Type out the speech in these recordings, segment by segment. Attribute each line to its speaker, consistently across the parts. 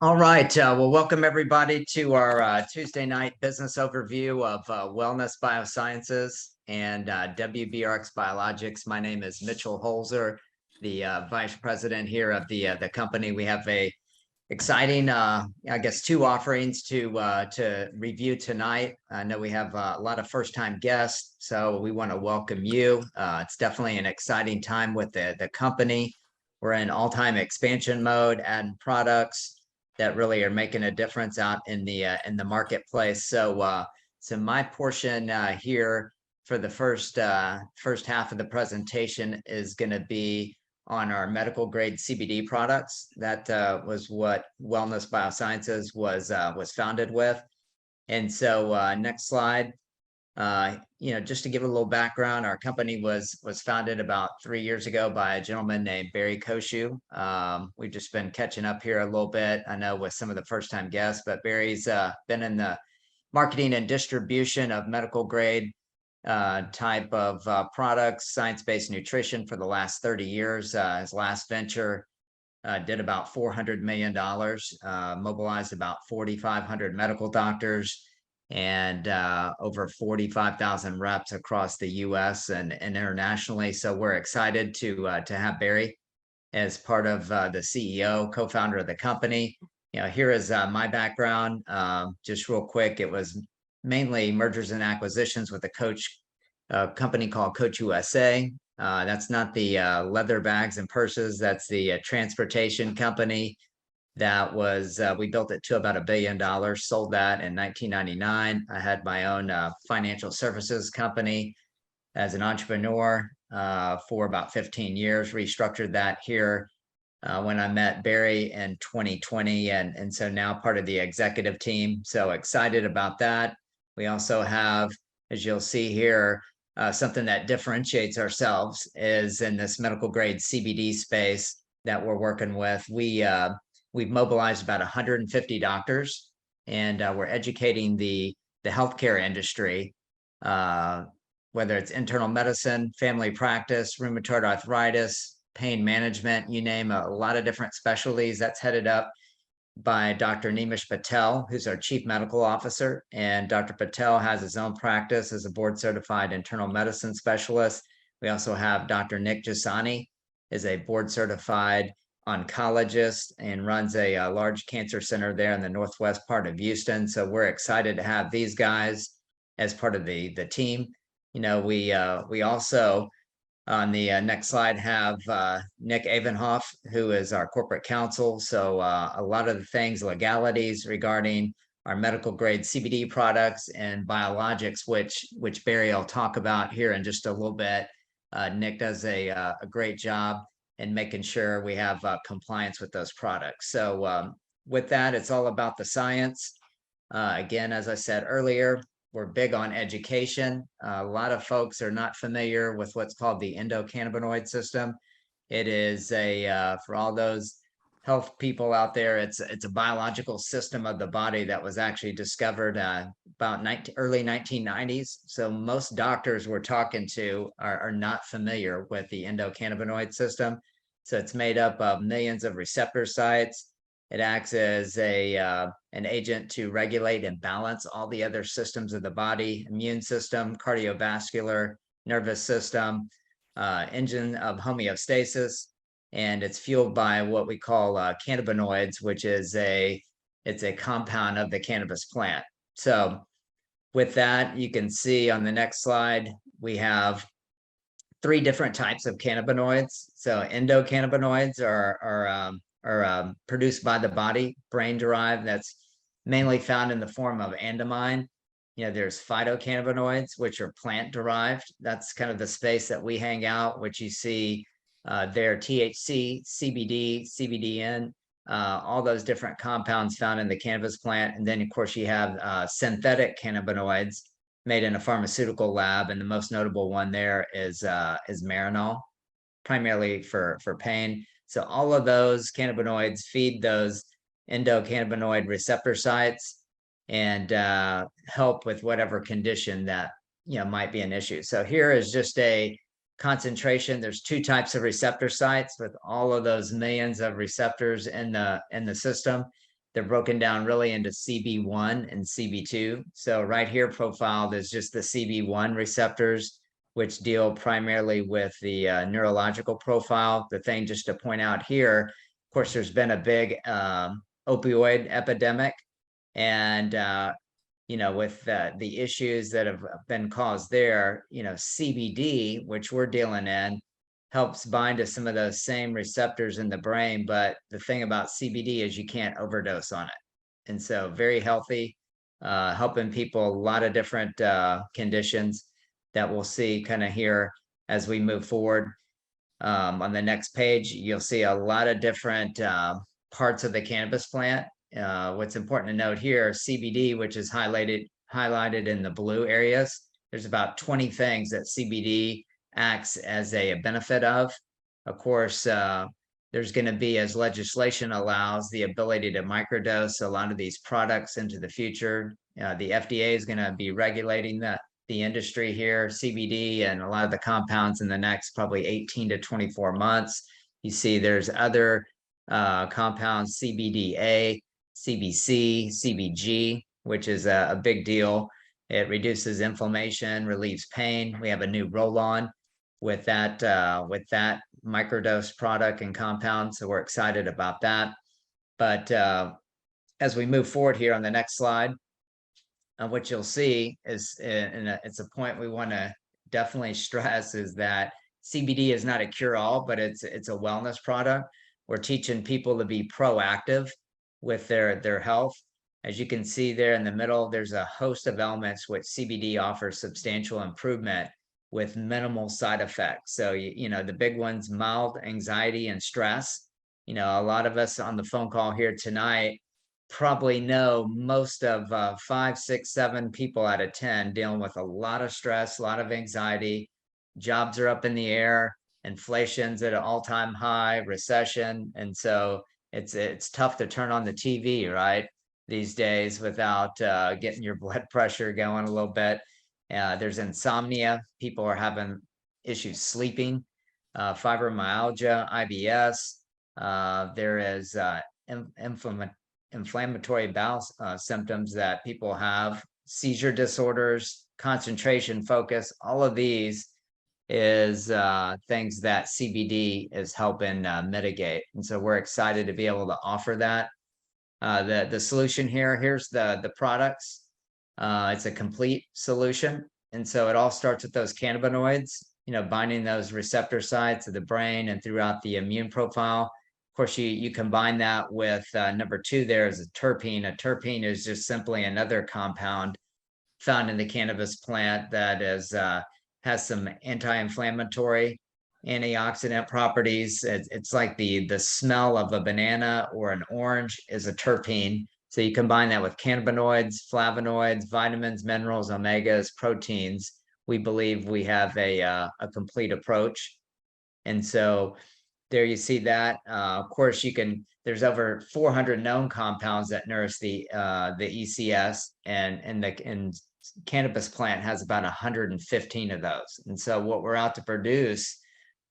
Speaker 1: All right. Well, welcome everybody to our Tuesday night business overview of Wellness Biosciences and WBRx Biologics. My name is Mitchell Holzer, the vice president here of the company. We have a exciting, I guess, two offerings to review tonight. I know we have a lot of first-time guests, so we want to welcome you. It's definitely an exciting time with the company. We're in all-time expansion mode, adding products that really are making a difference out in the marketplace. So my portion here for the first half of the presentation is going to be on our medical grade CBD products. That was what Wellness Biosciences was founded with. And so next slide. Just to give a little background, our company was founded about 3 years ago by a gentleman named Barry Koshu. We've just been catching up here a little bit, I know, with some of the first-time guests, but Barry's been in the marketing and distribution of medical grade type of products, science-based nutrition for the last 30 years. His last venture did about $400 million, mobilized about 4,500 medical doctors, and over 45,000 reps across the U.S. and internationally. So we're excited to have Barry as part of the CEO, co-founder of the company. Here is my background. Just real quick, it was mainly mergers and acquisitions with a company called Coach USA. That's not the leather bags and purses. That's the transportation company. That was, we built it to about $1 billion, sold that in 1999. I had my own financial services company as an entrepreneur for about 15 years, restructured that here when I met Barry in 2020. And so now part of the executive team. So excited about that. We also have, as you'll see here, something that differentiates ourselves is in this medical grade CBD space that we're working with. We've mobilized about 150 doctors, and we're educating the healthcare industry, whether it's internal medicine, family practice, rheumatoid arthritis, pain management, you name a lot of different specialties. That's headed up by Dr. Nimish Patel, who's our chief medical officer. And Dr. Patel has his own practice as a board certified internal medicine specialist. We also have Dr. Nick Jasani, is a board certified oncologist and runs a large cancer center there in the northwest part of Houston. So we're excited to have these guys as part of the team. We also on the next slide have Nick Avenhoff, who is our corporate counsel. So a lot of the things, legalities regarding our medical grade CBD products and biologics, which Barry will talk about here in just a little bit. Nick does a great job in making sure we have compliance with those products. So with that, it's all about the science. Again, as I said earlier, we're big on education. A lot of folks are not familiar with what's called the endocannabinoid system. It is for all those health people out there, it's a biological system of the body that was actually discovered about early 1990s. So most doctors we're talking to are not familiar with the endocannabinoid system. So it's made up of millions of receptor sites. It acts as an agent to regulate and balance all the other systems of the body: immune system, cardiovascular, nervous system, engine of homeostasis. And it's fueled by what we call cannabinoids, which is it's a compound of the cannabis plant. So with that, you can see on the next slide, we have 3 different types of cannabinoids. So endocannabinoids are produced by the body, brain derived. That's mainly found in the form of andamine. There's phytocannabinoids, which are plant derived. That's kind of the space that we hang out, which you see there: THC, CBD, CBDN, all those different compounds found in the cannabis plant. And then, of course, you have synthetic cannabinoids made in a pharmaceutical lab, and the most notable one there is Marinol, primarily for pain. So all of those cannabinoids feed those endocannabinoid receptor sites and help with whatever condition that might be an issue. So here is just a concentration. There's 2 types of receptor sites with all of those millions of receptors in the system. they're broken down really into CB1 and CB2. So right here profiled is just the CB1 receptors, which deal primarily with the neurological profile. The thing just to point out here, of course, there's been a big opioid epidemic, and with the issues that have been caused there, CBD, which we're dealing in, helps bind to some of those same receptors in the brain. But the thing about CBD is you can't overdose on it. And so very healthy, helping people, a lot of different conditions that we'll see kind of here as we move forward. On the next page, you'll see a lot of different parts of the cannabis plant. What's important to note here, CBD, which is highlighted in the blue areas, there's about 20 things that CBD acts as a benefit of. Of course, there's going to be, as legislation allows, the ability to microdose a lot of these products into the future. The FDA is going to be regulating the industry here, CBD and a lot of the compounds in the next probably 18 to 24 months. You see there's other compounds, CBDA, CBC, CBG, which is a big deal. It reduces inflammation, relieves pain. We have a new roll-on with that microdose product and compound, so we're excited about that. But as we move forward here on the next slide, what you'll see is, and it's a point we want to definitely stress, is that CBD is not a cure-all, but it's a wellness product. We're teaching people to be proactive with their health. As you can see there in the middle, there's a host of elements which CBD offers substantial improvement with minimal side effects. So, the big ones, mild anxiety and stress. A lot of us on the phone call here tonight probably know most of 5, 6, 7 people out of 10 dealing with a lot of stress, a lot of anxiety. Jobs are up in the air, inflation's at an all-time high, recession, and so it's tough to turn on the TV, right, these days without getting your blood pressure going a little bit. There's insomnia. People are having issues sleeping, fibromyalgia, IBS. There is inflammatory bowel symptoms that people have, seizure disorders, concentration, focus. All of these is things that CBD is helping mitigate. And so we're excited to be able to offer that. The solution here's the products. It's a complete solution. And so it all starts with those cannabinoids, binding those receptor sites of the brain and throughout the immune profile. Of course, you combine that with number 2 there is a terpene. A terpene is just simply another compound found in the cannabis plant that has some anti-inflammatory, antioxidant properties. It's like the smell of a banana or an orange is a terpene. So you combine that with cannabinoids, flavonoids, vitamins, minerals, omegas, proteins. We believe we have a complete approach. And so there you see that. Of course, there's over 400 known compounds that nourish the ECS, and the cannabis plant has about 115 of those. And so what we're out to produce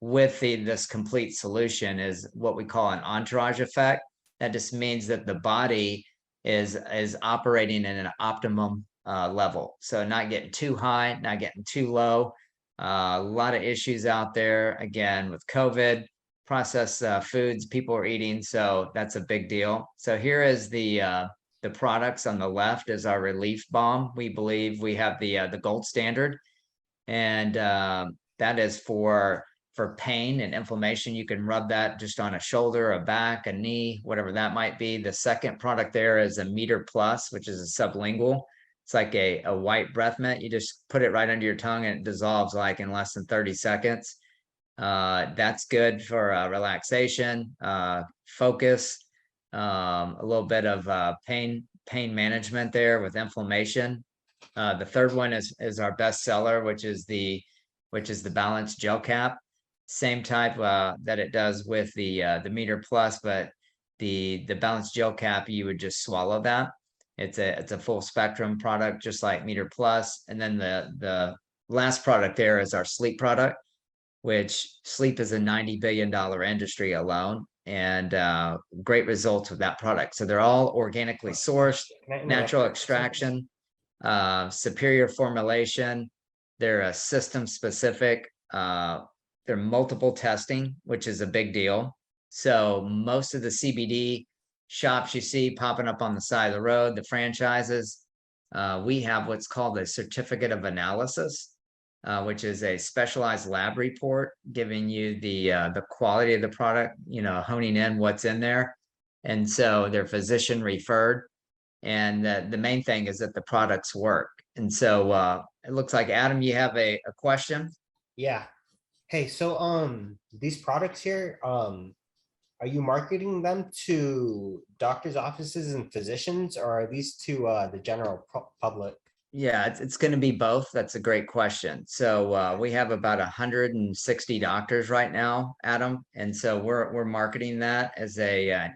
Speaker 1: with this complete solution is what we call an entourage effect. That just means that the body is operating in an optimum level. So not getting too high, not getting too low. A lot of issues out there, again, with COVID, processed foods people are eating. So that's a big deal. So here is the products on the left is our relief balm. We believe we have the gold standard, and that is for pain and inflammation. You can rub that just on a shoulder, a back, a knee, whatever that might be. The second product there is a Meter Plus, which is a sublingual. It's like a white breath mint. You just put it right under your tongue and it dissolves like in less than 30 seconds. That's good for relaxation, focus, a little bit of pain management there with inflammation. The third one is our best seller, which is the balanced gel cap. Same type that it does with the Meter Plus, but the balanced gel cap, you would just swallow that. It's a full spectrum product, just like Meter Plus. And then the last product there is our sleep product, which sleep is a $90 billion industry alone. and great results with that product. So they're all organically sourced,
Speaker 2: Can I interrupt
Speaker 1: natural
Speaker 2: you for a second?
Speaker 1: extraction, superior formulation. They're a system specific. They're multiple testing, which is a big deal. So most of the CBD shops you see popping up on the side of the road, the franchises, we have what's called a certificate of analysis, which is a specialized lab report giving you the quality of the product, honing in what's in there. And so they're physician referred. And the main thing is that the products work. And so it looks like, Adam, you have a question.
Speaker 2: Yeah. Hey, so these products here, are you marketing them to doctors' offices and physicians, or are these to the general public?
Speaker 1: Yeah, it's going to be both. That's a great question. So we have about 160 doctors right now, Adam, and so we're marketing that as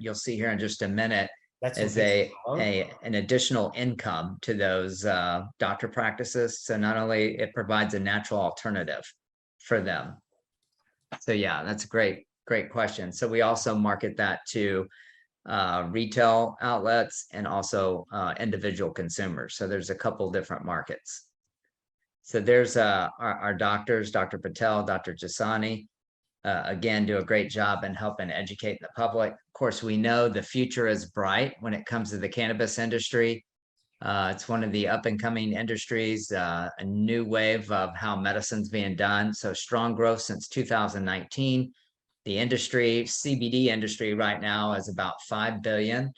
Speaker 1: you'll see here in just a minute,
Speaker 2: That's for
Speaker 1: as
Speaker 2: patients alone?
Speaker 1: an additional income to those doctor practices. So not only it provides a natural alternative for them. So yeah, that's a great question. So we also market that to retail outlets and also individual consumers. So there's a couple different markets. So there's our doctors, Dr. Patel, Dr. Jasani, again, do a great job in helping educate the public. Of course, we know the future is bright when it comes to the cannabis industry. It's one of the up and coming industries, a new wave of how medicine's being done. So strong growth since 2019. The industry, CBD industry right now is about 5 billion.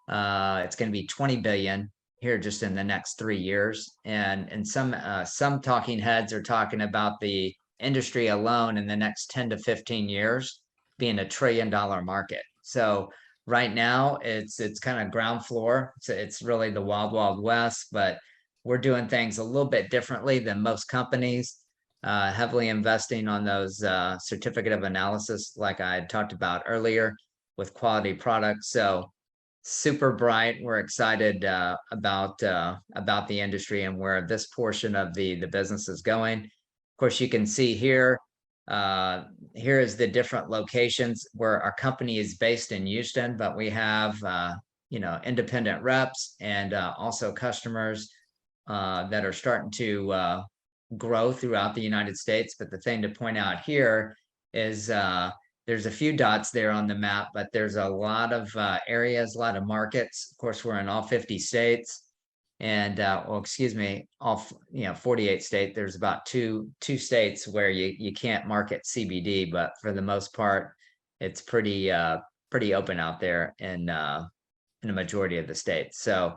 Speaker 1: It's going to be 20 billion here just in the next 3 years. And some talking heads are talking about the industry alone in the next 10 to 15 years being $1 trillion market. So right now it's kind of ground floor. It's really the wild west, but we're doing things a little bit differently than most companies. Heavily investing on those certificate of analysis, like I had talked about earlier, with quality products. So super bright. We're excited about the industry and where this portion of the business is going. Of course, you can see here. Here is the different locations where our company is based in Houston, but we have independent reps and also customers that are starting to grow throughout the United States. But the thing to point out here is there's a few dots there on the map, but there's a lot of areas, a lot of markets. Of course, we're in all 50 states, and excuse me, all 48 states. There's about two states where you can't market CBD, but for the most part, it's pretty open out there in a majority of the states. So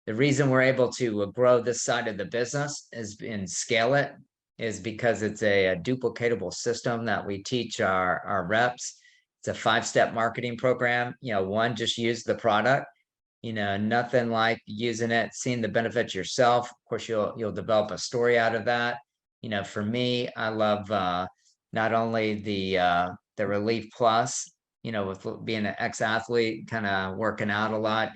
Speaker 1: the reason we're able to grow this side of the business and scale it is because it's a duplicatable system that we teach our reps. It's a 5-step marketing program. One, just use the product. Nothing like using it, seeing the benefits yourself. Of course, you'll develop a story out of that. For me, I love not only the Relief Plus. With being an ex-athlete, kind of working out a lot,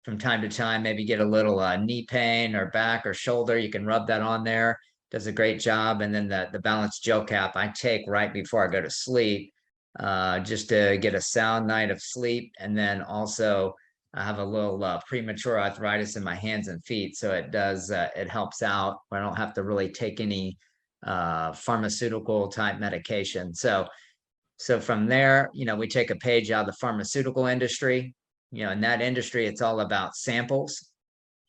Speaker 1: from time to time, maybe get a little knee pain or back or shoulder. You can rub that on there. Does a great job. And then the balanced gel cap I take right before I go to sleep, just to get a sound night of sleep. And then also I have a little premature arthritis in my hands and feet. So it helps out. I don't have to really take any pharmaceutical type medication. So from there, we take a page out of the pharmaceutical industry. In that industry, it's all about samples.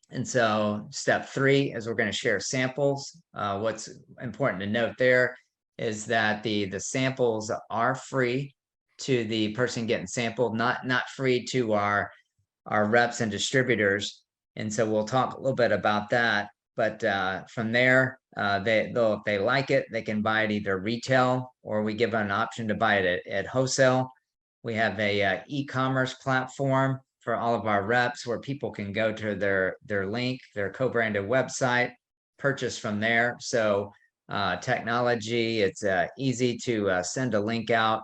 Speaker 1: And so step 3 is we're going to share samples. What's important to note there is that the samples are free to the person getting sampled, not free to our reps and distributors. And so we'll talk a little bit about that. But from there, if they like it, they can buy it either retail, or we give them an option to buy it at wholesale. We have a e-commerce platform for all of our reps where people can go to their link, their co-branded website, purchase from there. So technology, it's easy to send a link out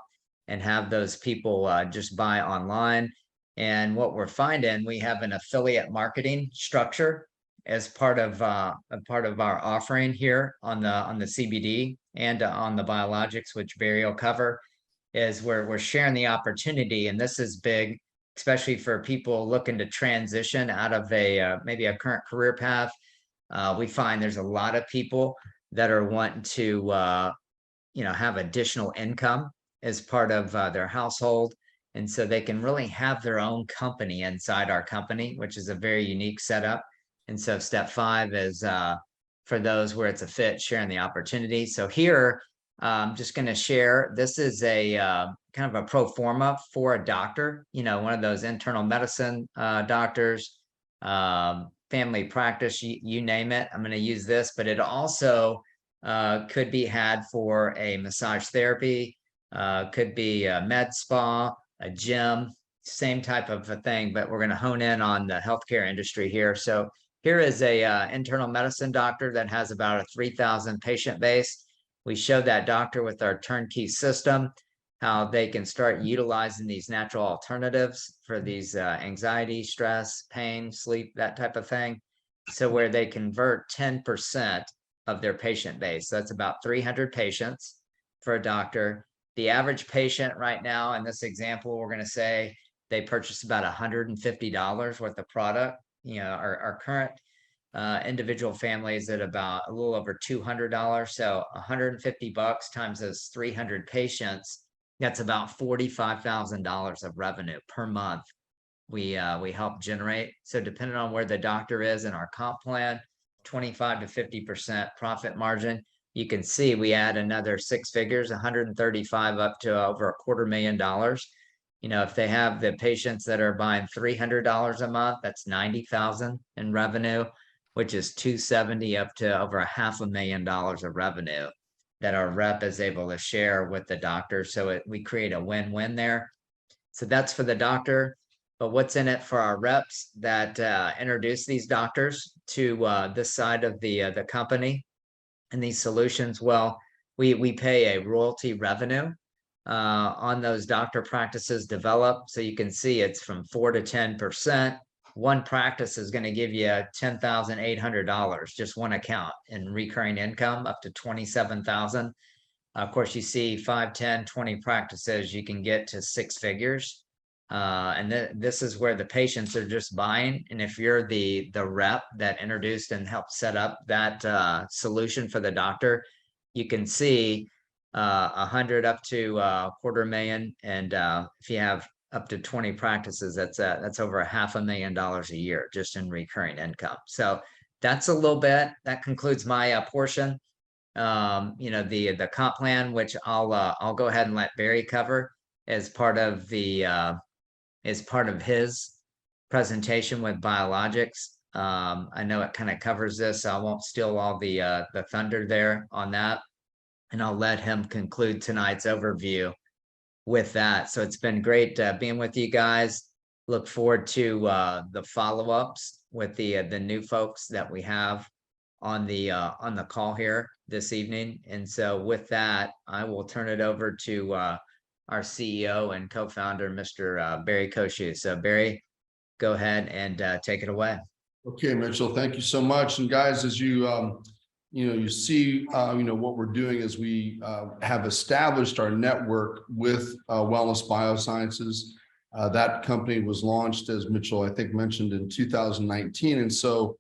Speaker 1: and have those people just buy online. And what we're finding, we have an affiliate marketing structure as part of our offering here on the CBD and on the biologics, which Barry will cover. is we're sharing the opportunity, and this is big, especially for people looking to transition out of a maybe a current career path. We find there's a lot of people that are wanting to have additional income as part of their household. And so they can really have their own company inside our company, which is a very unique setup. And so step 5 is for those where it's a fit, sharing the opportunity. So here, I'm just going to share, this is a kind of a pro forma for a doctor, one of those internal medicine doctors, family practice, you name it. I'm going to use this, but it also could be had for a massage therapy, could be a med spa, a gym, same type of a thing, but we're going to hone in on the healthcare industry here. So here is a internal medicine doctor that has about a 3,000 patient base. We show that doctor with our turnkey system, how they can start utilizing these natural alternatives for these anxiety, stress, pain, sleep, that type of thing. So where they convert 10% of their patient base. So that's about 300 patients for a doctor. The average patient right now, in this example, we're going to say they purchase about $150 worth of product. Our current individual families at about a little over $200. So $150 times those 300 patients, that's about $45,000 of revenue per month. We help generate. So depending on where the doctor is in our comp plan, 25 to 50% profit margin. You can see we add another 6 figures, 135 up to over $250,000. If they have the patients that are buying $300 a month, that's 90,000 in revenue, which is 270 up to over $500,000 of revenue that our rep is able to share with the doctor. So we create a win-win there. So that's for the doctor. But what's in it for our reps that introduce these doctors to this side of the company and these solutions? Well, we pay a royalty revenue on those doctor practices developed. So you can see it's from 4 to 10%. One practice is going to give you $10,800, just one account, in recurring income up to $27,000. Of course, you see 5, 10, 20 practices, you can get to 6 figures. And this is where the patients are just buying. And if you're the rep that introduced and helped set up that solution for the doctor, you can see 100 up to $250,000. And if you have up to 20 practices, that's over $500,000 a year just in recurring income. So that's a little bit. That concludes my portion. The comp plan, which I'll go ahead and let Barry cover as part of his presentation with biologics. I know it kind of covers this, so I won't steal all the thunder there on that, and I'll let him conclude tonight's overview with that. So it's been great being with you guys. Look forward to the follow-ups with the new folks that we have on the call here this evening. And so with that, I will turn it over to our CEO and co-founder, Mr. Barry Koshu. So Barry, go ahead and take it away.
Speaker 3: Okay, Mitchell, thank you so much. And guys, as you see, what we're doing is we have established our network with Wellness Biosciences. That company was launched, as Mitchell, I think, mentioned, in 2019. And so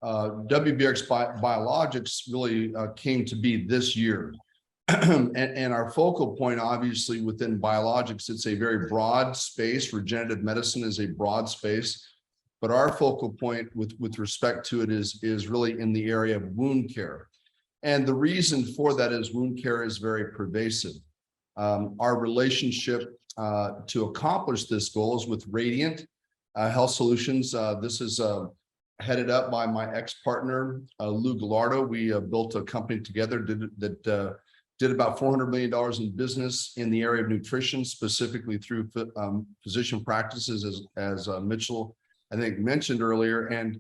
Speaker 3: WBRx Biologics really came to be this year. And our focal point, obviously, within biologics, it's a very broad space. Regenerative medicine is a broad space. But our focal point with respect to it is really in the area of wound care. And the reason for that is wound care is very pervasive. Our relationship to accomplish this goal is with Radiant Health Solutions. This is headed up by my ex-partner, Lou Gallardo. We built a company together that did about $400 million in business in the area of nutrition, specifically through physician practices, as Mitchell, I think, mentioned earlier. And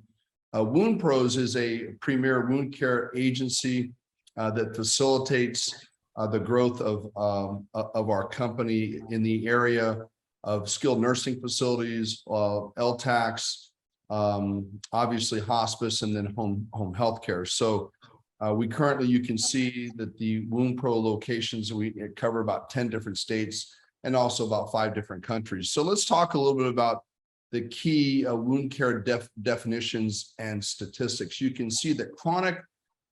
Speaker 3: Wound Pros is a premier wound care agency that facilitates the growth of our company in the area of skilled nursing facilities, LTACs, obviously hospice, and then home health care. So We currently, you can see that the Wound Pro locations, we cover about 10 different states and also about 5 different countries. So let's talk a little bit about the key wound care definitions and statistics. You can see that chronic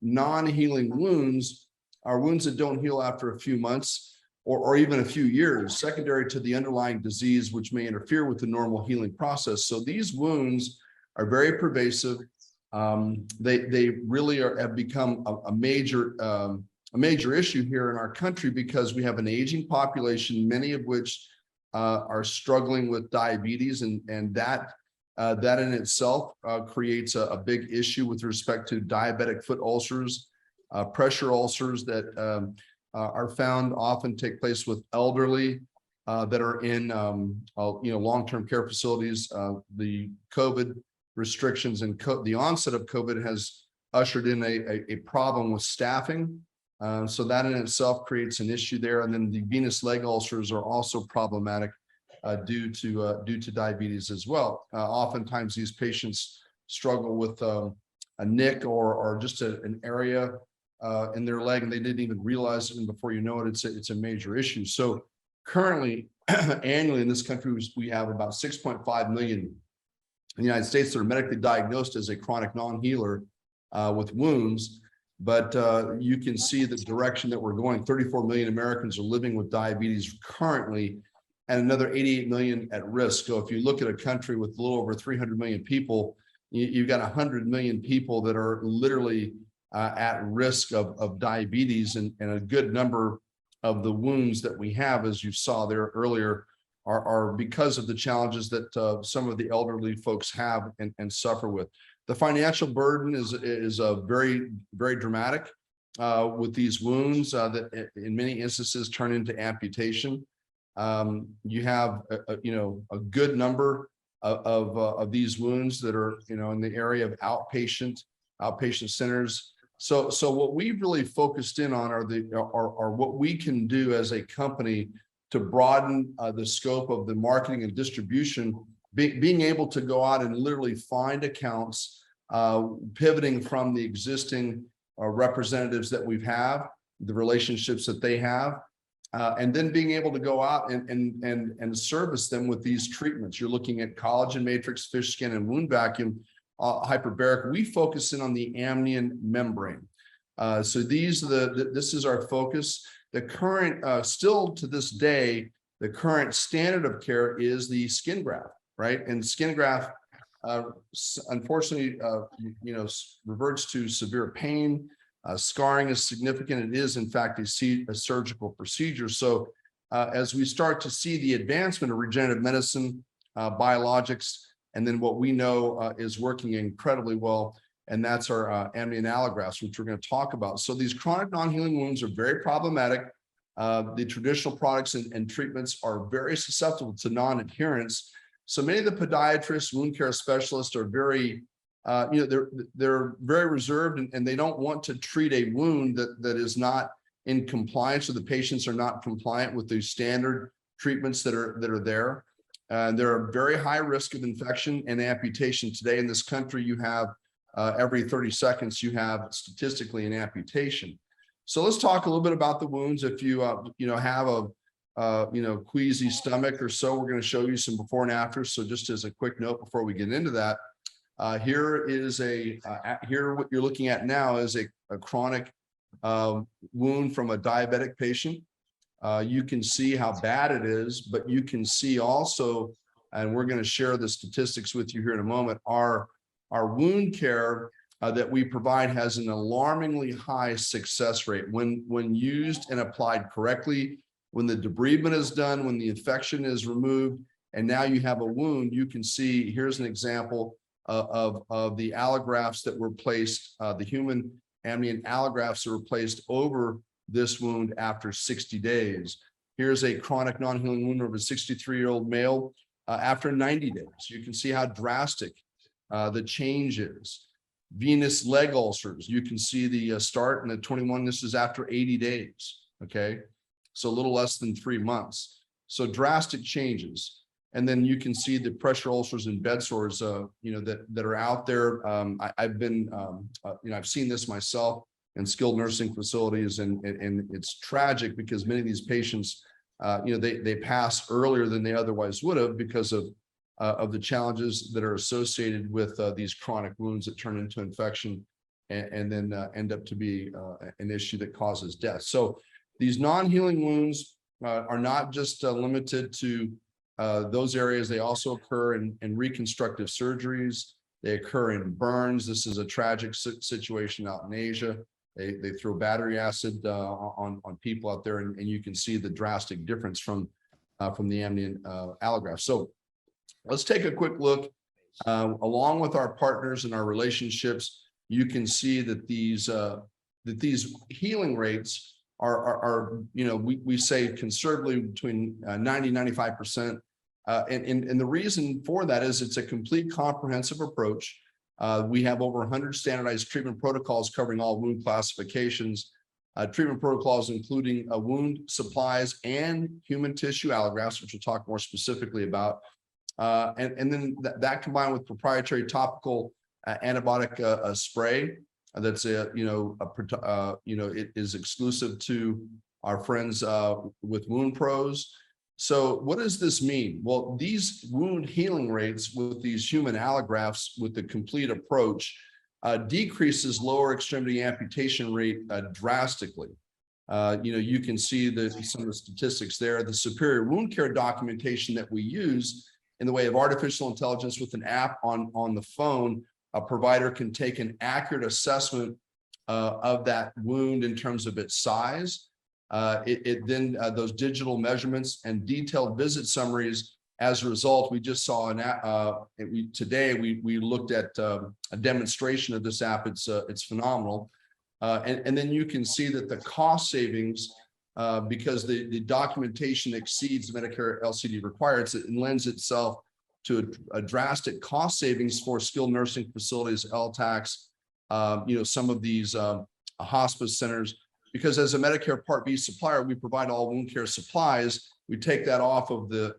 Speaker 3: non-healing wounds are wounds that don't heal after a few months or even a few years, secondary to the underlying disease, which may interfere with the normal healing process. So these wounds are very pervasive. They really have become a major issue here in our country because we have an aging population, many of which are struggling with diabetes, and that in itself creates a big issue with respect to diabetic foot ulcers, pressure ulcers that are found often take place with elderly that are in long-term care facilities. The COVID restrictions and the onset of COVID has ushered in a problem with staffing. So that in itself creates an issue there. And then the venous leg ulcers are also problematic due to diabetes as well. Oftentimes these patients struggle with a nick or just an area in their leg, and they didn't even realize it. And before you know it, it's a major issue. So currently, annually in this country, we have about 6.5 million in the United States that are medically diagnosed as a chronic non-healer with wounds. But you can see the direction that we're going. 34 million Americans are living with diabetes currently, and another 88 million at risk. So if you look at a country with a little over 300 million people, you've got 100 million people that are literally at risk of diabetes, and a good number of the wounds that we have, as you saw there earlier, are because of the challenges that some of the elderly folks have and suffer with. The financial burden is very, very dramatic with these wounds that in many instances turn into amputation. You have a good number of these wounds that are in the area of outpatient centers. So what we've really focused in on are what we can do as a company to broaden the scope of the marketing and distribution, being able to go out and literally find accounts, pivoting from the existing representatives that we have, the relationships that they have, and then being able to go out and service them with these treatments. You're looking at collagen matrix, fish skin, and wound vacuum, hyperbaric. We focus in on the amnion membrane. So this is our focus. The current, still to this day, the current standard of care is the skin graft, right? And skin graft, unfortunately, reverts to severe pain. Scarring is significant. It is, in fact, a surgical procedure. So as we start to see the advancement of regenerative medicine, biologics, and then what we know is working incredibly well, and that's our amnion allografts, which we're going to talk about. So these chronic non-healing wounds are very problematic. The traditional products and treatments are very susceptible to non-adherence. So many of the podiatrists, wound care specialists are very, they're very reserved, and they don't want to treat a wound that is not in compliance, or the patients are not compliant with the standard treatments that are there. There are very high risk of infection and amputation. Today in this country, you have every 30 seconds, you have statistically an amputation. So let's talk a little bit about the wounds. If you have a queasy stomach or so, we're going to show you some before and after. So just as a quick note before we get into that, here what you're looking at now is a chronic wound from a diabetic patient. You can see how bad it is, but you can see also, and we're going to share the statistics with you here in a moment, our wound care that we provide has an alarmingly high success rate when used and applied correctly, when the debridement is done, when the infection is removed, and now you have a wound. You can see, here's an example of the allografts that were placed, the human amnion allografts that were placed over this wound after 60 days. Here's a chronic non-healing wound of a 63-year-old male after 90 days. You can see how drastic the change is. Venous leg ulcers, you can see the start in the 21, this is after 80 days, okay? So a little less than 3 months. So drastic changes. And then you can see the pressure ulcers and bed sores, that are out there. I've been, I've seen this myself. and skilled nursing facilities. And it's tragic because many of these patients, they pass earlier than they otherwise would have because of the challenges that are associated with these chronic wounds that turn into infection and then end up to be an issue that causes death. So these non-healing wounds are not just limited to those areas. They also occur in reconstructive surgeries. They occur in burns. This is a tragic situation out in Asia. They throw battery acid on people out there, and you can see the drastic difference from the amnion allograft. So let's take a quick look. Along with our partners and our relationships, you can see that these healing rates are we say conservatively between 90-95%. And the reason for that is it's a complete comprehensive approach. We have over 100 standardized treatment protocols covering all wound classifications, treatment protocols including wound supplies and human tissue allografts, which we'll talk more specifically about. And then that combined with proprietary topical antibiotic spray that's it is exclusive to our friends with Wound Pros. So what does this mean? Well, these wound healing rates with these human allografts with the complete approach decreases lower extremity amputation rate drastically. You can see some of the statistics there. The superior wound care documentation that we use in the way of artificial intelligence with an app on the phone, a provider can take an accurate assessment of that wound in terms of its size. Then those digital measurements and detailed visit summaries. As a result, we just saw today we looked at a demonstration of this app. It's phenomenal, and then you can see that the cost savings, because the documentation exceeds Medicare LCD requirements, it lends itself to a drastic cost savings for skilled nursing facilities, LTACs, some of these hospice centers. Because as a Medicare Part B supplier, we provide all wound care supplies. We take that off of their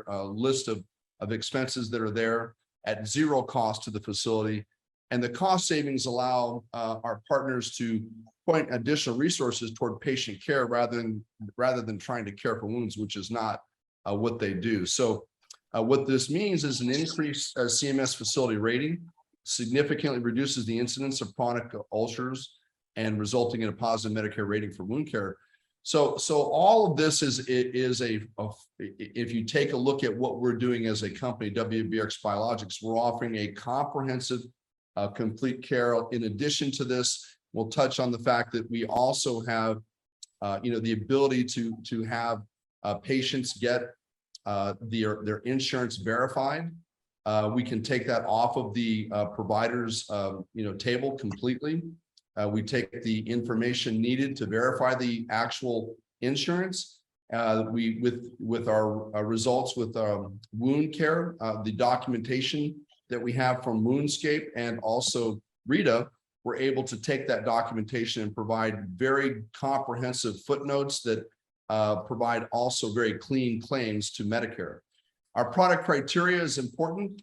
Speaker 3: list of expenses that are there at zero cost to the facility. And the cost savings allow our partners to point additional resources toward patient care rather than trying to care for wounds, which is not what they do. So what this means is an increased CMS facility rating, significantly reduces the incidence of chronic ulcers, and resulting in a positive Medicare rating for wound care. So all of this is if you take a look at what we're doing as a company, WBRx Biologics, we're offering a comprehensive, complete care. In addition to this, we'll touch on the fact that we also have, the ability to have patients get their insurance verified. We can take that off of the provider's, table completely. We take the information needed to verify the actual insurance. With our results with wound care, the documentation that we have from Woundscape and also Rita, we're able to take that documentation and provide very comprehensive footnotes that provide also very clean claims to Medicare. Our product criteria is important.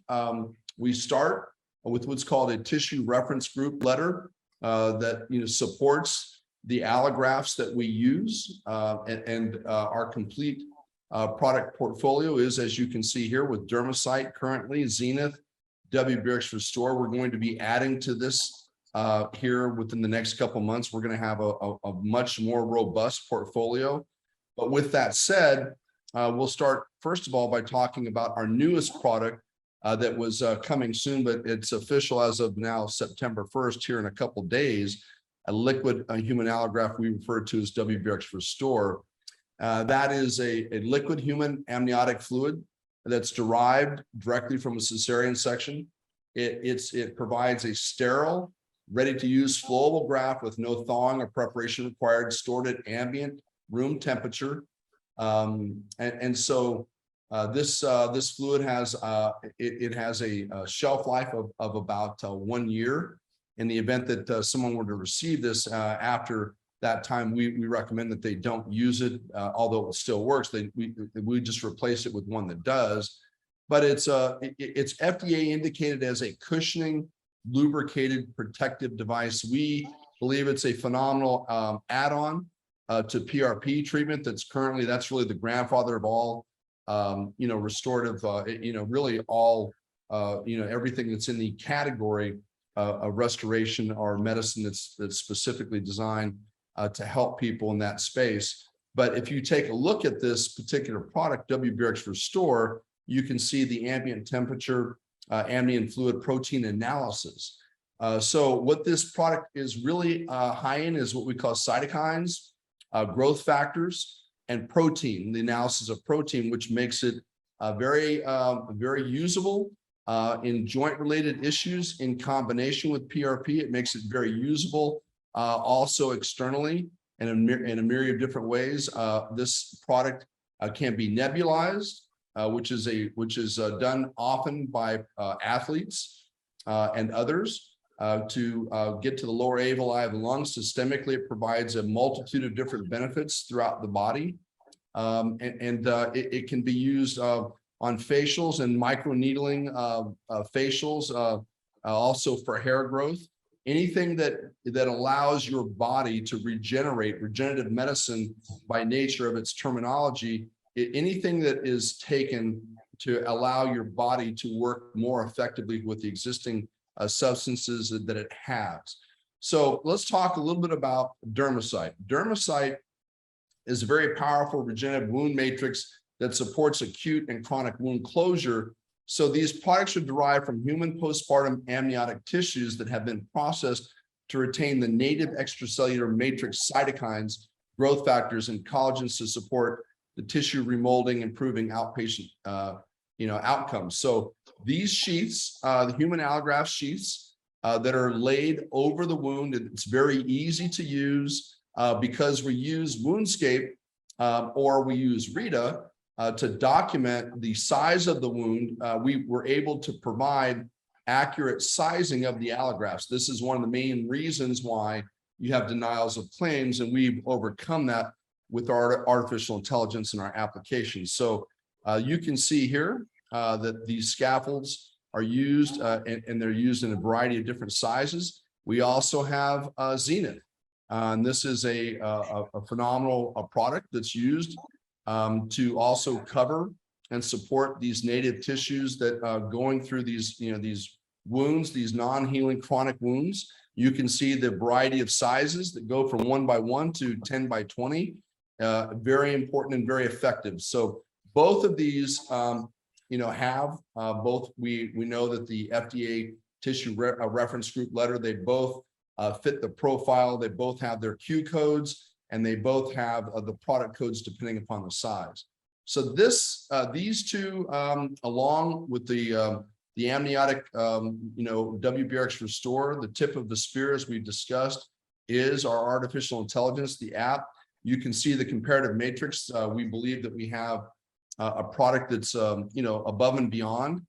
Speaker 3: We start with what's called a tissue reference group letter that supports the allografts that we use, and our complete product portfolio is, as you can see here, with Dermacyte currently, Zenith, WBRx Restore. We're going to be adding to this here within the next couple of months. We're going to have a much more robust portfolio. But with that said, we'll start first of all by talking about our newest product that was coming soon, but it's official as of now, September 1st, here in a couple of days, a liquid human allograft we refer to as WBRx Restore. That is a liquid human amniotic fluid that's derived directly from a cesarean section. It provides a sterile, ready-to-use flowable graft with no thawing or preparation required, stored at ambient room temperature. So this fluid has a shelf life of about 1 year. In the event that someone were to receive this after that time, we recommend that they don't use it, although it still works. We just replace it with one that does. But it's FDA indicated as a cushioning lubricated protective device. We believe it's a phenomenal add-on to PRP treatment. That's really the grandfather of all restorative, really all everything that's in the category of restoration or medicine that's specifically designed to help people in that space. But if you take a look at this particular product, WBRx Restore, you can see the ambient temperature, ambient fluid protein analysis. So what this product is really high in is what we call cytokines, growth factors, and protein, the analysis of protein, which makes it very usable in joint-related issues in combination with PRP. It makes it very usable also externally in a myriad of different ways. This product can be nebulized, which is done often by athletes and others to get to the lower alveoli of the lungs. Systemically, it provides a multitude of different benefits throughout the body. It can be used on facials and microneedling facials, also for hair growth. Anything that allows your body to regenerate, regenerative medicine by nature of its terminology, anything that is taken to allow your body to work more effectively with the existing substances that it has. So let's talk a little bit about dermacyte. Dermacyte is a very powerful regenerative wound matrix that supports acute and chronic wound closure. So these products are derived from human postpartum amniotic tissues that have been processed to retain the native extracellular matrix cytokines, growth factors, and collagens to support the tissue remolding, improving outpatient outcomes. So these sheaths, the human allograft sheaths that are laid over the wound, it's very easy to use because we use Woundscape or we use Rita to document the size of the wound. We were able to provide accurate sizing of the allografts. This is one of the main reasons why you have denials of claims, and we've overcome that with our artificial intelligence in our applications. So you can see here that these scaffolds are used and they're used in a variety of different sizes. We also have Zenith. And this is a phenomenal product that's used to also cover and support these native tissues that going through these wounds, these non-healing chronic wounds. You can see the variety of sizes that go from 1x1 to 10x20. Very important and very effective. So both of these, have both. We know that the FDA tissue reference group letter, they both fit the profile. They both have their Q codes, and they both have the product codes depending upon the size. So these two, along with the amniotic, WBRx Restore, the tip of the spear, as we've discussed, is our artificial intelligence, the app. You can see the comparative matrix. We believe that we have a product that's, above and beyond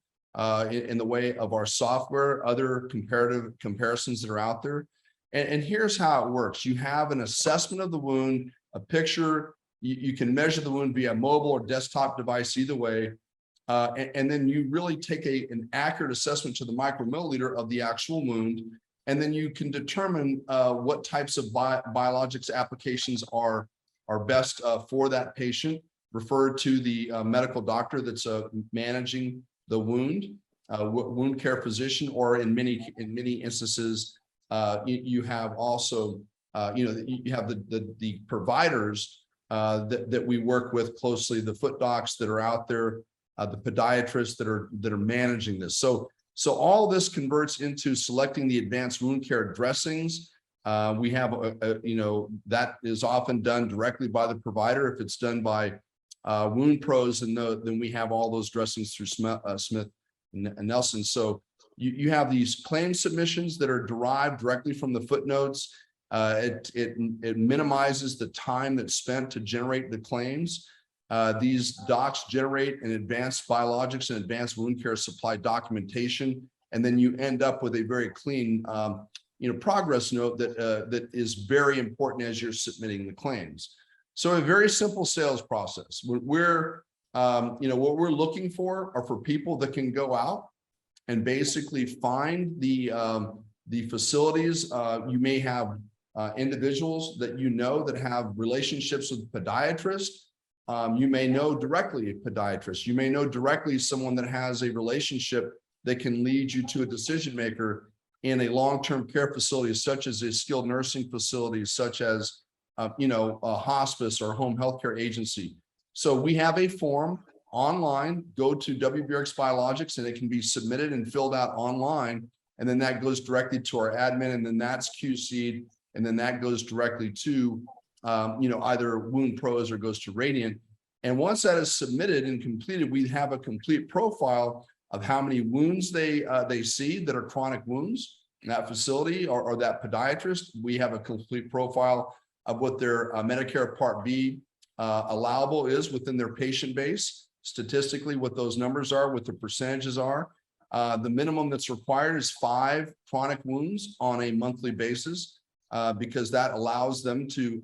Speaker 3: in the way of our software, other comparative comparisons that are out there. And here's how it works. You have an assessment of the wound, a picture. You can measure the wound via mobile or desktop device, either way. And then you really take an accurate assessment to the micromilliliter of the actual wound. And then you can determine what types of biologics applications are best for that patient. Refer to the medical doctor that's managing the wound, wound care physician, or in many instances, you have also, you have the providers that we work with closely, the foot docs that are out there, the podiatrists that are managing this. So all this converts into selecting the advanced wound care dressings. We have that is often done directly by the provider. If it's done by Wound Pros, then we have all those dressings through Smith and Nelson. So you have these claim submissions that are derived directly from the footnotes. It minimizes the time that's spent to generate the claims. These docs generate an advanced biologics and advanced wound care supply documentation, and then you end up with a very clean, progress note that is very important as you're submitting the claims. So a very simple sales process. What we're looking for are for people that can go out and basically find the facilities. You may have individuals that you know that have relationships with podiatrists. You may know directly a podiatrist. You may know directly someone that has a relationship that can lead you to a decision maker in a long-term care facility, such as a skilled nursing facility, such as a hospice or home healthcare agency. So we have a form online. Go to WBRx Biologics, and it can be submitted and filled out online. And then that goes directly to our admin, and then that's QC'd, and then that goes directly to either Wound Pros or goes to Radiant. And once that is submitted and completed, we have a complete profile of how many wounds they see that are chronic wounds in that facility or that podiatrist. We have a complete profile of what their Medicare Part B allowable is within their patient base, statistically what those numbers are, what the percentages are. The minimum that's required is 5 chronic wounds on a monthly basis, because that allows them to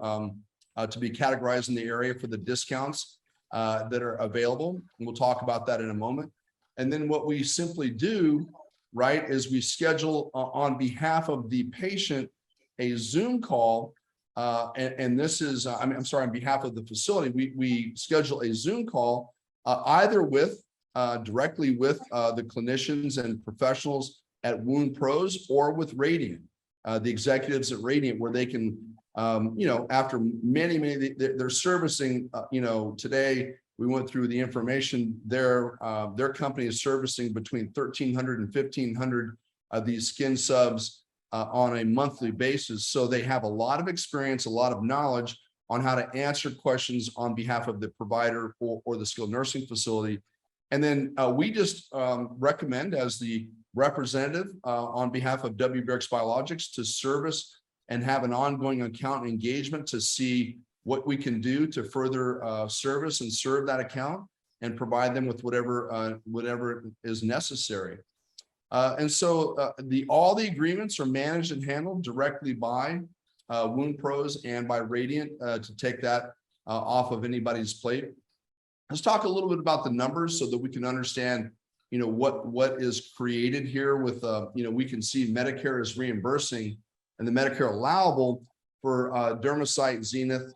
Speaker 3: be categorized in the area for the discounts that are available. And we'll talk about that in a moment. And then what we simply do, right, is we schedule on behalf of the patient a Zoom call. And this is, I'm sorry, on behalf of the facility, we schedule a Zoom call either with directly with the clinicians and professionals at Wound Pros or with Radiant, the executives at Radiant, where they can, after many, they're servicing, today we went through the information. Their company is servicing between 1,300 and 1,500 of these skin subs on a monthly basis. So they have a lot of experience, a lot of knowledge on how to answer questions on behalf of the provider or the skilled nursing facility. And then we just recommend, as the representative on behalf of WBRx Biologics, to service and have an ongoing account engagement to see what we can do to further service and serve that account and provide them with whatever is necessary. And so all the agreements are managed and handled directly by Wound Pros and by Radiant to take that off of anybody's plate. Let's talk a little bit about the numbers so that we can understand, what is created here with, we can see Medicare is reimbursing, and the Medicare allowable for Dermacyte, Zenith.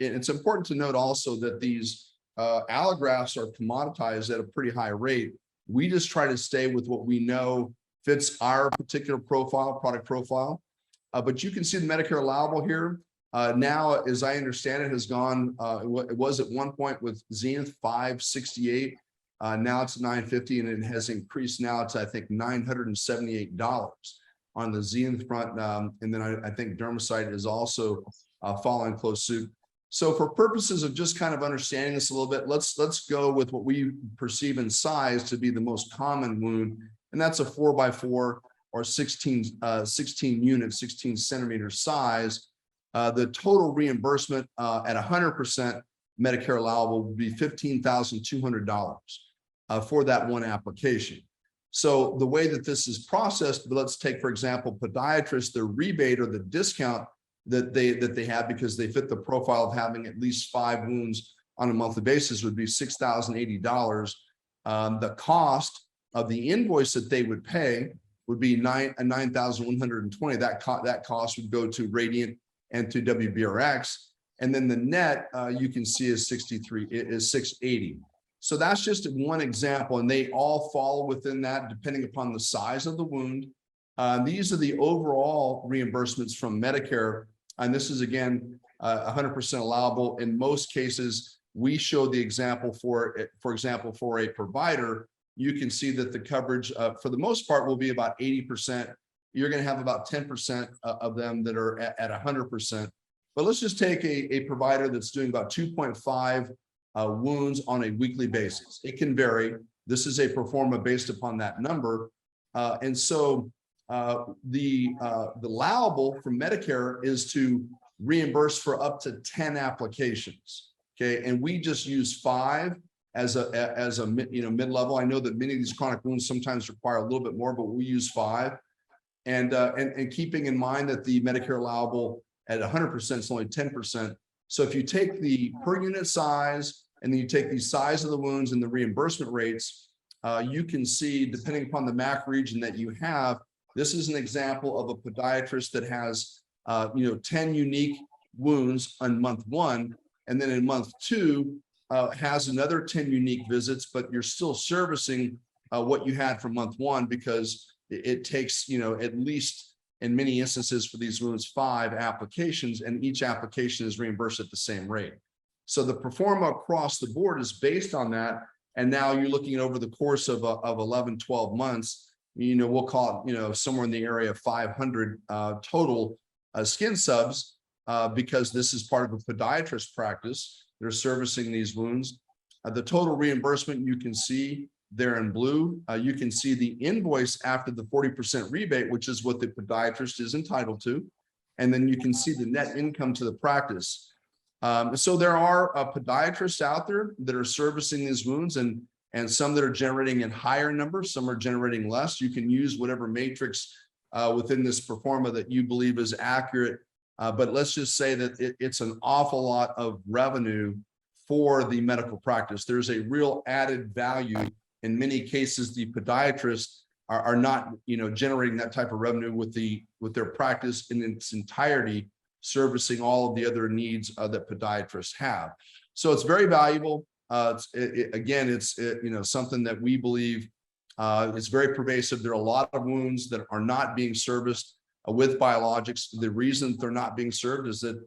Speaker 3: It's important to note also that these allografts are commoditized at a pretty high rate. We just try to stay with what we know fits our particular product profile. But you can see the Medicare allowable here. Now, as I understand it, has gone, it was at one point with Zenith $568. Now it's $950, and it has increased now to, I think, $978 on the Zenith front. And then I think Dermacyte is also following close suit. So for purposes of just kind of understanding this a little bit, let's go with what we perceive in size to be the most common wound, and that's a 4x4 or 16 unit, 16 centimeter size. The total reimbursement at 100% Medicare allowable would be $15,200 for that one application. So the way that this is processed, but let's take, for example, podiatrists, the rebate or the discount that they have because they fit the profile of having at least 5 wounds on a monthly basis would be $6,080. The cost of the invoice that they would pay would be $9,120. That cost would go to Radiant and to WBRx, and then the net you can see is $680. So that's just one example, and they all fall within that depending upon the size of the wound. These are the overall reimbursements from Medicare, and this is again 100% allowable. In most cases, we show the example for example, for a provider, you can see that the coverage for the most part will be about 80%. You're going to have about 10% of them that are at 100%. But let's just take a provider that's doing about 2.5 wounds on a weekly basis. It can vary. This is a pro forma based upon that number. And so the allowable from Medicare is to reimburse for up to 10 applications. Okay, and we just use 5 as a mid-level. I know that many of these chronic wounds sometimes require a little bit more, but we use 5. And keeping in mind that the Medicare allowable at 100% is only 10%. So if you take the per unit size and then you take the size of the wounds and the reimbursement rates, you can see, depending upon the MAC region that you have, this is an example of a podiatrist that has 10 unique wounds on month 1, and then in month 2 has another 10 unique visits, but you're still servicing what you had from month 1, because it takes at least, in many instances for these wounds, 5 applications, and each application is reimbursed at the same rate. So the performa across the board is based on that. And now you're looking at over the course of 11, 12 months, we'll call it, somewhere in the area of 500 total skin subs, because this is part of a podiatrist practice. They're servicing these wounds. The total reimbursement you can see there in blue. You can see the invoice after the 40% rebate, which is what the podiatrist is entitled to. And then you can see the net income to the practice. So there are podiatrists out there that are servicing these wounds, and some that are generating in higher numbers, some are generating less. You can use whatever matrix within this performa that you believe is accurate. But let's just say that it's an awful lot of revenue for the medical practice. There's a real added value. In many cases, the podiatrists are not, generating that type of revenue with their practice in its entirety, servicing all of the other needs that podiatrists have. So it's very valuable. It's something that we believe is very pervasive. There are a lot of wounds that are not being serviced with biologics. The reason they're not being served is that,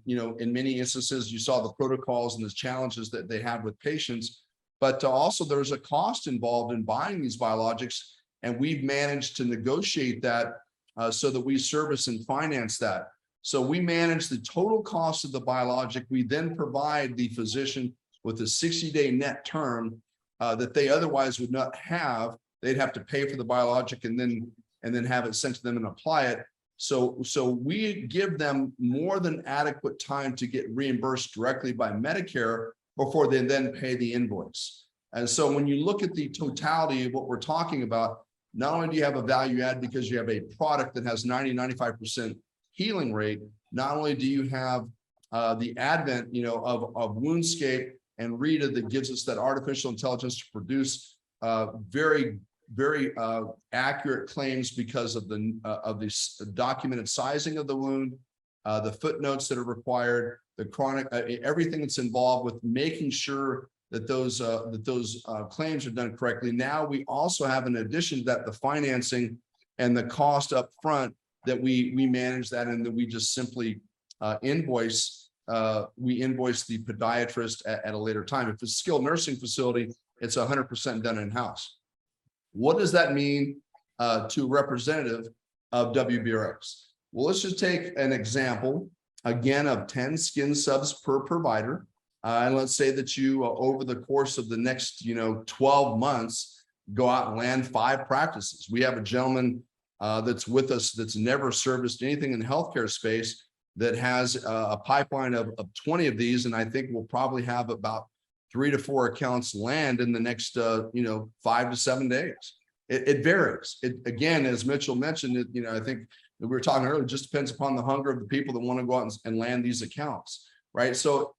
Speaker 3: in many instances, you saw the protocols and the challenges that they have with patients, but also there's a cost involved in buying these biologics, and we've managed to negotiate that so that we service and finance that. So we manage the total cost of the biologic. We then provide the physician with a 60-day net term that they otherwise would not have. They'd have to pay for the biologic and then have it sent to them and apply it. So we give them more than adequate time to get reimbursed directly by Medicare before they then pay the invoice. And so when you look at the totality of what we're talking about, not only do you have a value add because you have a product that has 90-95% healing rate, not only do you have the advent of Woundscape and Rita that gives us that artificial intelligence to produce very accurate claims because of the documented sizing of the wound, the footnotes that are required, the chronic, everything that's involved with making sure that those claims are done correctly. Now we also have, in addition to that, the financing and the cost up front that we manage that, and that we just simply invoice. We invoice the podiatrist at a later time. If it's a skilled nursing facility, it's 100% done in-house. What does that mean to a representative of WBRx? Well, let's just take an example again of 10 skin subs per provider. And let's say that you, over the course of the next, 12 months, go out and land 5 practices. We have a gentleman that's with us that's never serviced anything in the healthcare space that has a pipeline of 20 of these. And I think we'll probably have about 3 to 4 accounts land in the next, 5 to 7 days. It varies. It, again, as Mitchell mentioned, I think we were talking earlier, it just depends upon the hunger of the people that want to go out and land these accounts, right? So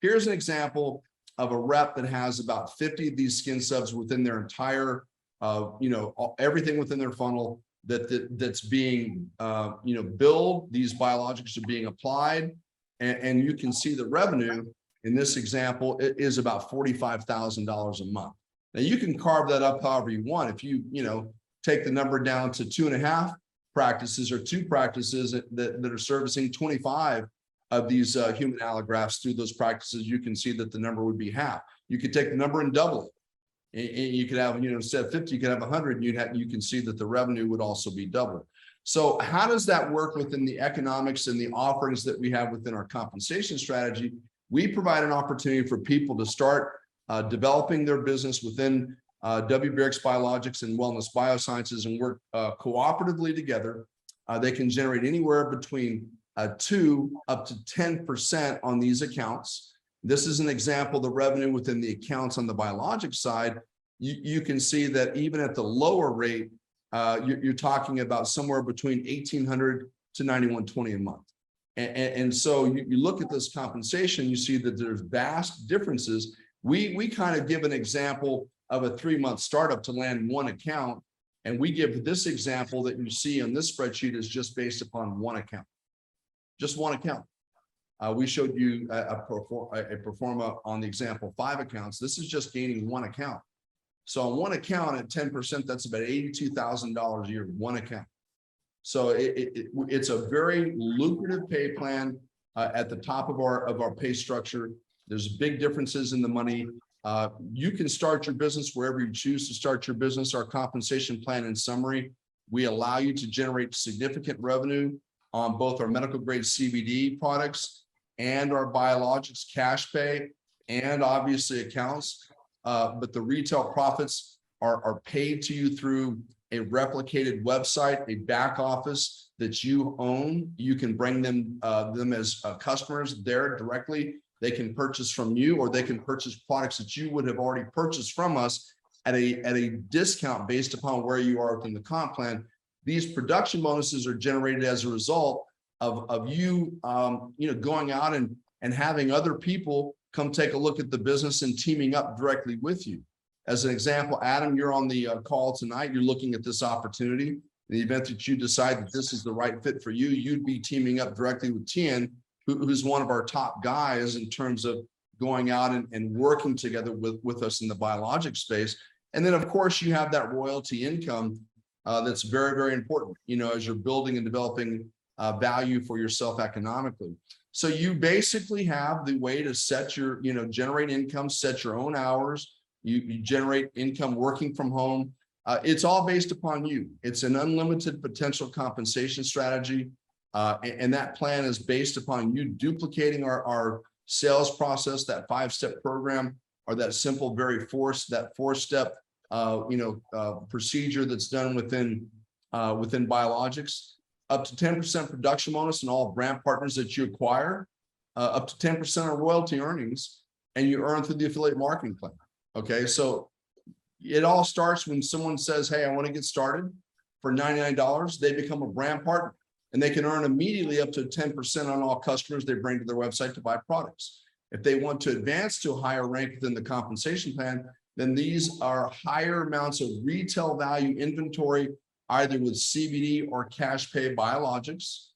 Speaker 3: here's an example of a rep that has about 50 of these skin subs within their entire, everything within their funnel that's being, billed. These biologics are being applied, and you can see the revenue in this example is about $45,000 a month. Now you can carve that up however you want. If you, take the number down to 2.5 practices or 2 practices that are servicing 25 of these human allografts through those practices, you can see that the number would be half. You could take the number and double it. And you could have, instead of 50, you could have 100, and you can see that the revenue would also be doubled. So how does that work within the economics and the offerings that we have within our compensation strategy? We provide an opportunity for people to start developing their business within WBRx Biologics and Wellness Biosciences and work cooperatively together. They can generate anywhere between 2 up to 10% on these accounts. This is an example of the revenue within the accounts on the biologic side. You can see that even at the lower rate, you're talking about somewhere between $1,800 to $9,120 a month. And so you look at this compensation, you see that there's vast differences. We kind of give an example of a 3-month startup to land one account. And we give this example that you see on this spreadsheet is just based upon one account, just one account. We showed you a pro forma on the example 5 accounts. This is just gaining one account. So on one account at 10%, that's about $82,000 a year, one account. So it's a very lucrative pay plan at the top of our pay structure. There's big differences in the money. You can start your business wherever you choose to start your business. Our compensation plan, in summary, we allow you to generate significant revenue on both our medical grade CBD products and our biologics cash pay, and obviously accounts. But the retail profits are paid to you through a replicated website, a back office that you own. You can bring them as customers there directly. They can purchase from you, or they can purchase products that you would have already purchased from us at a discount based upon where you are within the comp plan. These production bonuses are generated as a result of you, going out and having other people come take a look at the business and teaming up directly with you. As an example, Adam, you're on the call tonight. You're looking at this opportunity. In the event that you decide that this is the right fit for you, you'd be teaming up directly with Tien, who's one of our top guys in terms of going out and working together with us in the biologic space. And then, of course, you have that royalty income that's very, very important, as you're building and developing value for yourself economically. So you basically have the way to set your, generate income, set your own hours. You generate income working from home. It's all based upon you. It's an unlimited potential compensation strategy. And that plan is based upon you duplicating our sales process, that 5-step program, or that simple, that 4-step, procedure that's done within biologics. Up to 10% production bonus and all brand partners that you acquire, up to 10% of royalty earnings, and you earn through the affiliate marketing plan. Okay, so it all starts when someone says, hey, I want to get started for $99, they become a brand partner, and they can earn immediately up to 10% on all customers they bring to their website to buy products. If they want to advance to a higher rank within the compensation plan, then these are higher amounts of retail value inventory, either with CBD or cash pay biologics.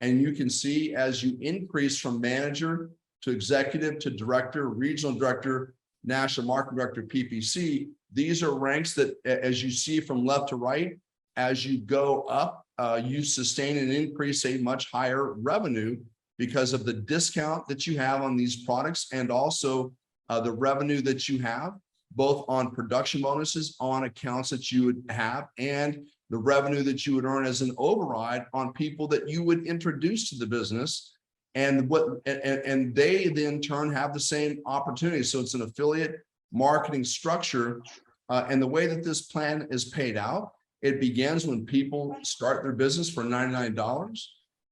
Speaker 3: And you can see as you increase from manager to executive to director, regional director, national market director, PPC, these are ranks that, as you see from left to right, as you go up, you sustain and increase a much higher revenue because of the discount that you have on these products, and also the revenue that you have, both on production bonuses on accounts that you would have, and the revenue that you would earn as an override on people that you would introduce to the business. And they then turn have the same opportunity. So it's an affiliate marketing structure. And the way that this plan is paid out, it begins when people start their business for $99.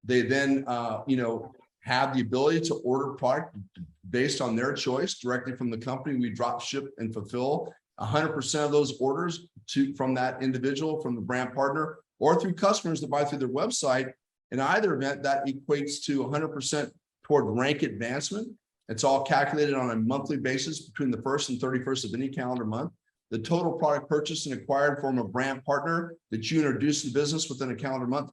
Speaker 3: They then, have the ability to order product based on their choice directly from the company. We drop ship and fulfill 100% of those orders from that individual, from the brand partner, or through customers that buy through their website. In either event, that equates to 100% toward rank advancement. It's all calculated on a monthly basis between the 1st and 31st of any calendar month. The total product purchased and acquired from a brand partner that you introduce to the business within a calendar month,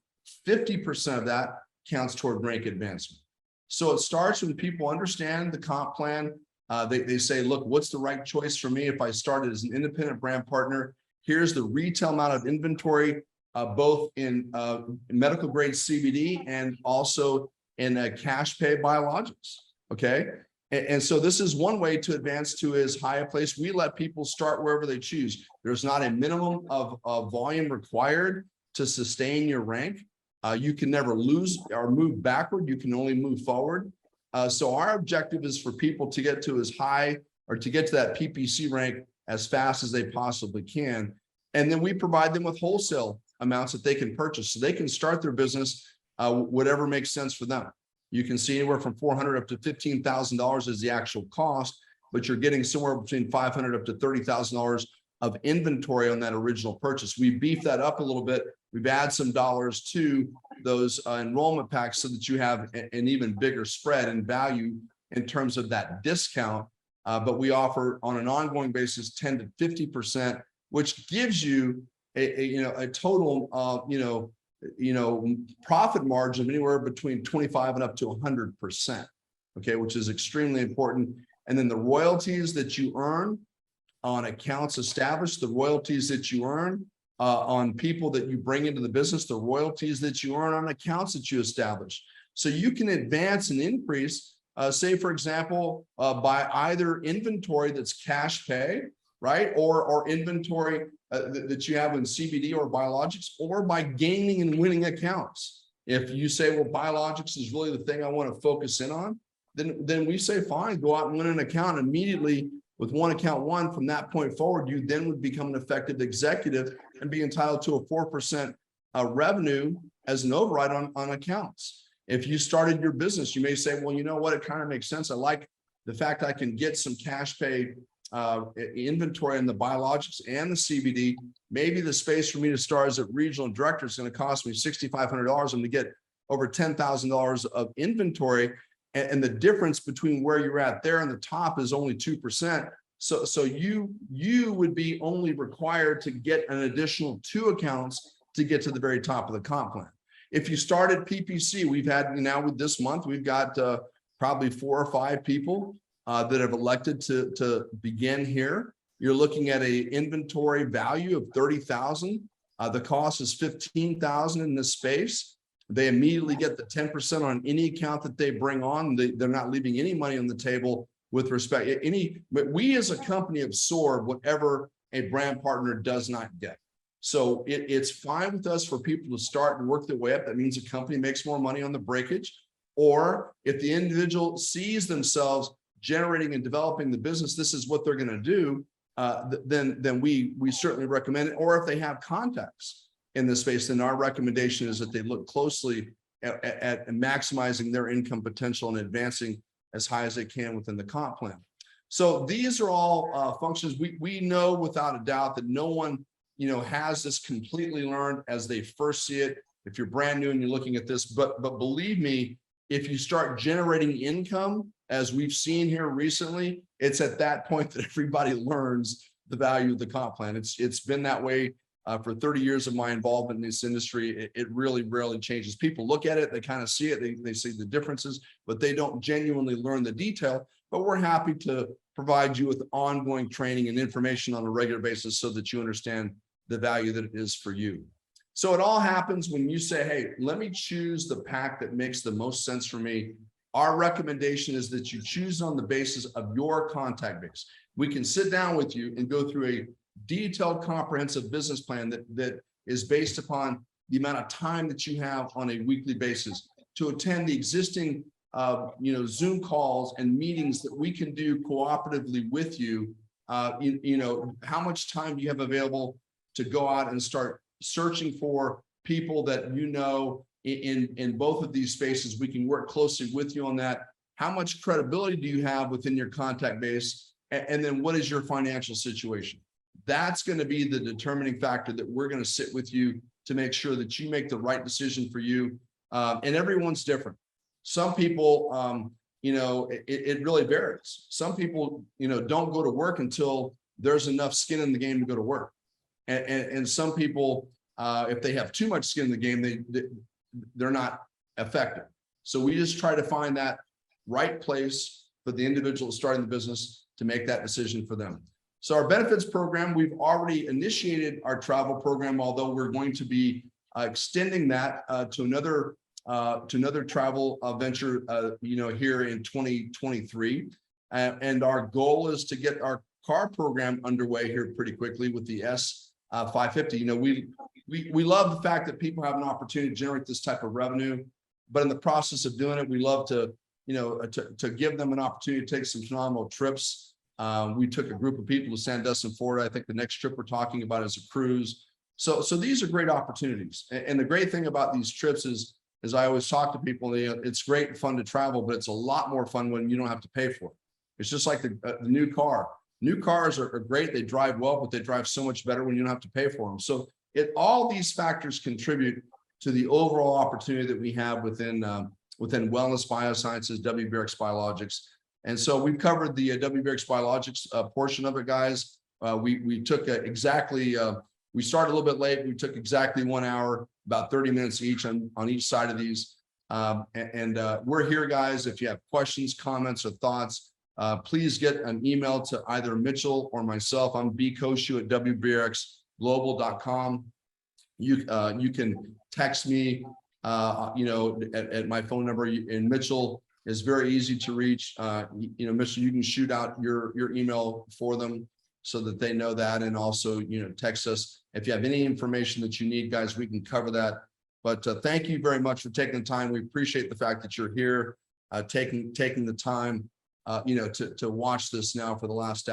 Speaker 3: 50% of that counts toward rank advancement. So it starts when people understand the comp plan. They say, look, what's the right choice for me if I started as an independent brand partner? Here's the retail amount of inventory, both in medical grade CBD and also in cash pay biologics. Okay. And so this is one way to advance to as high a place. We let people start wherever they choose. There's not a minimum of volume required to sustain your rank. You can never lose or move backward. You can only move forward. So our objective is for people to get to as high, or to get to that PPC rank as fast as they possibly can. And then we provide them with wholesale amounts that they can purchase, so they can start their business whatever makes sense for them. You can see anywhere from $400 up to $15,000 is the actual cost, but you're getting somewhere between $500 up to $30,000 of inventory on that original purchase. We beef that up a little bit. We've added some dollars to those enrollment packs so that you have an even bigger spread in value in terms of that discount but we offer on an ongoing basis 10 to 50%, which gives you a total profit margin of anywhere between 25 and up to 100%. Okay, which is extremely important. And then the royalties that you earn on accounts established, the royalties that you earn on people that you bring into the business, the royalties that you earn on accounts that you establish. So you can advance and increase, say, for example, by either inventory that's cash pay, right? Or inventory that you have in CBD or biologics, or by gaining and winning accounts. If you say, well, biologics is really the thing I want to focus in on, then we say, fine, go out and win an account immediately with one account won. From that point forward, you then would become an effective executive and be entitled to a 4% revenue as an override on accounts. If you started your business, you may say, well, you know what, it kind of makes sense. I like the fact I can get some cash pay inventory in the biologics and the CBD. Maybe the space for me to start as a regional director is going to cost me $6,500. I'm going to get over $10,000 of inventory. And the difference between where you're at there and the top is only 2%. So you would be only required to get an additional 2 accounts to get to the very top of the comp plan. If you started PPC, we've had now with this month, we've got probably 4 or 5 people that have elected to begin here. You're looking at a inventory value of $30,000. The cost is $15,000 in this space. They immediately get the 10% on any account that they bring on. They're not leaving any money on the table with respect but we as a company absorb whatever a brand partner does not get. So it's fine with us for people to start and work their way up. That means a company makes more money on the breakage. Or if the individual sees themselves generating and developing the business, this is what they're going to do, then we certainly recommend it. Or if they have contacts in this space, then our recommendation is that they look closely at maximizing their income potential and advancing as high as they can within the comp plan. So these are all functions. We know without a doubt that no one has this completely learned as they first see it. If you're brand new and you're looking at this, but believe me, if you start generating income, as we've seen here recently, it's at that point that everybody learns the value of the comp plan. It's been that way for 30 years of my involvement in this industry. It really rarely changes. People look at it, they kind of see it, they see the differences, but they don't genuinely learn the detail. But we're happy to provide you with ongoing training and information on a regular basis so that you understand the value that it is for you. So it all happens when you say, hey, let me choose the pack that makes the most sense for me. Our recommendation is that you choose on the basis of your contact base. We can sit down with you and go through a detailed, comprehensive business plan that is based upon the amount of time that you have on a weekly basis to attend the existing Zoom calls and meetings that we can do cooperatively with you. How much time do you have available to go out and start searching for people that in both of these spaces? We can work closely with you on that. How much credibility do you have within your contact base? And then what is your financial situation? That's going to be the determining factor that we're going to sit with you to make sure that you make the right decision for you. And everyone's different. Some people, it really varies. Some people, don't go to work until there's enough skin in the game to go to work. And some people, if they have too much skin in the game, they're not effective. So we just try to find that right place for the individual starting the business to make that decision for them. So our benefits program, we've already initiated our travel program, although we're going to be extending that to another travel venture, here in 2023. And our goal is to get our car program underway here pretty quickly with the S550. We love the fact that people have an opportunity to generate this type of revenue, but in the process of doing it, we love to give them an opportunity to take some phenomenal trips. We took a group of people to Sandusky, Florida. I think the next trip we're talking about is a cruise. So these are great opportunities. And the great thing about these trips is I always talk to people, it's great and fun to travel, but it's a lot more fun when you don't have to pay for it. It's just like the new car. New cars are great. They drive well, but they drive so much better when you don't have to pay for them. So all these factors contribute to the overall opportunity that we have within Wellness Biosciences, WBRx Biologics. And so we've covered the WBRx Biologics portion of it, guys. We took we started a little bit late. We took exactly 1 hour, about 30 minutes each on each side of these. We're here, guys. If you have questions, comments, or thoughts, please get an email to either Mitchell or myself. I'm bkoshu@wbrxglobal.com. You can text me, at my phone number. And Mitchell is very easy to reach. Mitchell, you can shoot out your email for them so that they know that. And also, text us if you have any information that you need, guys. We can cover that. But thank you very much for taking the time. We appreciate the fact that you're here, taking the time, to watch this now for the last hour.